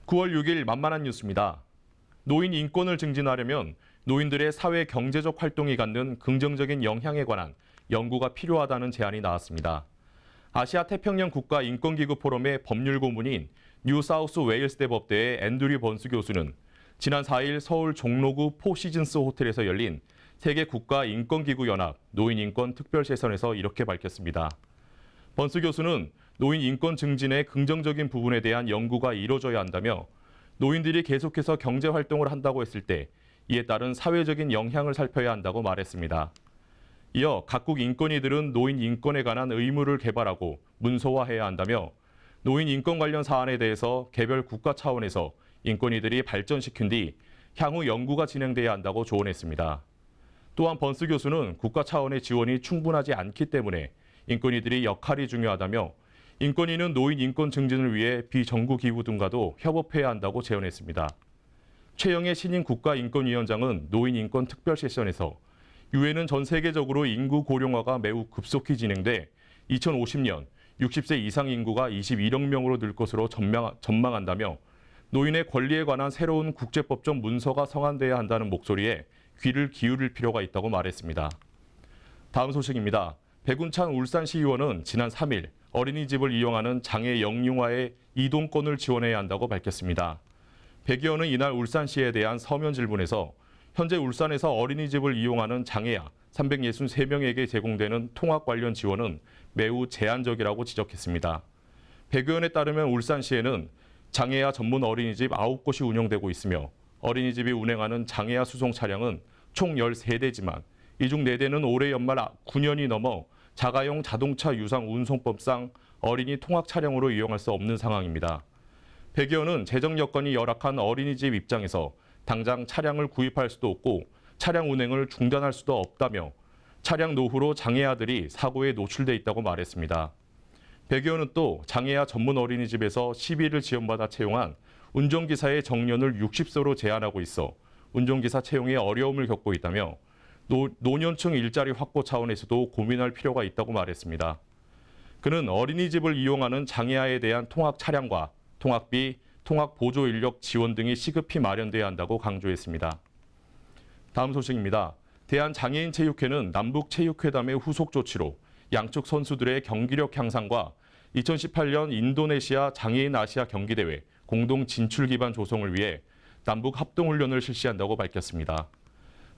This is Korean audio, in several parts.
9월 6일 만만한 뉴스입니다. 노인 인권을 증진하려면 노인들의 사회 경제적 활동이 갖는 긍정적인 영향에 관한 연구가 필요하다는 제안이 나왔습니다. 아시아 태평양 국가 인권기구 포럼의 법률 고문인 뉴사우스 웨일스 대법대의 앤드류 번스 교수는 지난 4일 서울 종로구 포시즌스 호텔에서 열린 세계 국가 인권기구 연합 노인 인권 특별 세션에서 이렇게 밝혔습니다. 번스 교수는 노인 인권 증진의 긍정적인 부분에 대한 연구가 이뤄져야 한다며 노인들이 계속해서 경제 활동을 한다고 했을 때 이에 따른 사회적인 영향을 살펴야 한다고 말했습니다. 이어 각국 인권위들은 노인 인권에 관한 의무를 개발하고 문서화해야 한다며 노인 인권 관련 사안에 대해서 개별 국가 차원에서 인권위들이 발전시킨 뒤 향후 연구가 진행돼야 한다고 조언했습니다. 또한 번스 교수는 국가 차원의 지원이 충분하지 않기 때문에 인권위들이 역할이 중요하다며 인권위는 노인 인권 증진을 위해 비정부 기구 등과도 협업해야 한다고 제언했습니다. 최영애 신임 국가인권위원장은 노인 인권 특별 세션에서 유엔은 전 세계적으로 인구 고령화가 매우 급속히 진행돼 2050년 60세 이상 인구가 21억 명으로 늘 것으로 전망한다며 노인의 권리에 관한 새로운 국제법적 문서가 성안돼야 한다는 목소리에 귀를 기울일 필요가 있다고 말했습니다. 다음 소식입니다. 백운찬 울산시의원은 지난 3일 어린이집을 이용하는 장애 영유아의 이동권을 지원해야 한다고 밝혔습니다. 백 의원은 이날 울산시에 대한 서면 질문에서 현재 울산에서 어린이집을 이용하는 장애아 363명에게 제공되는 통학 관련 지원은 매우 제한적이라고 지적했습니다. 백 의원에 따르면 울산시에는 장애아 전문 어린이집 9곳이 운영되고 있으며 어린이집이 운행하는 장애아 수송 차량은 총 13대지만 이 중 4대는 올해 연말 9년이 넘어 자가용 자동차 유상 운송법상 어린이 통학 차량으로 이용할 수 없는 상황입니다. 백 의원은 재정 여건이 열악한 어린이집 입장에서 당장 차량을 구입할 수도 없고 차량 운행을 중단할 수도 없다며 차량 노후로 장애아들이 사고에 노출돼 있다고 말했습니다. 백 의원은 또 장애아 전문 어린이집에서 시비를 지원받아 채용한 운전기사의 정년을 60세로 제한하고 있어 운전기사 채용에 어려움을 겪고 있다며 노년층 일자리 확보 차원에서도 고민할 필요가 있다고 말했습니다. 그는 어린이집을 이용하는 장애아에 대한 통학 차량과 통학비, 통학 보조 인력 지원 등이 시급히 마련돼야 한다고 강조했습니다. 다음 소식입니다. 대한장애인체육회는 남북체육회담의 후속 조치로 양측 선수들의 경기력 향상과 2018년 인도네시아 장애인 아시아 경기대회 공동 진출 기반 조성을 위해 남북 합동훈련을 실시한다고 밝혔습니다.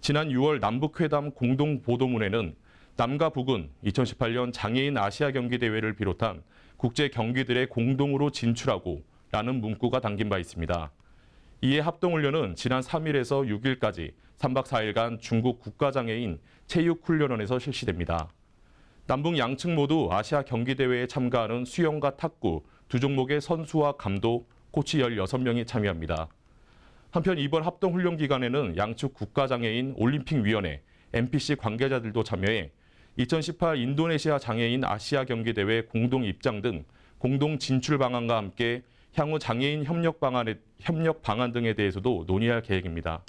지난 6월 남북회담 공동보도문에는 남과 북은 2018년 장애인 아시아 경기대회를 비롯한 국제 경기들에 공동으로 진출하고 라는 문구가 담긴 바 있습니다. 이에 합동훈련은 지난 3일에서 6일까지 3박 4일간 중국 국가장애인 체육훈련원에서 실시됩니다. 남북 양측 모두 아시아 경기대회에 참가하는 수영과 탁구 두 종목의 선수와 감독, 코치 16명이 참여합니다. 한편 이번 합동훈련 기간에는 양측 국가장애인 올림픽위원회, NPC 관계자들도 참여해 2018 인도네시아 장애인 아시아 경기대회 공동 입장 등 공동 진출 방안과 함께 향후 장애인 협력 방안 등에 대해서도 논의할 계획입니다.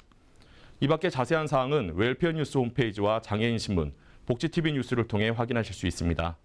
이 밖에 자세한 사항은 웰페어 뉴스 홈페이지와 장애인 신문, 복지TV 뉴스를 통해 확인하실 수 있습니다.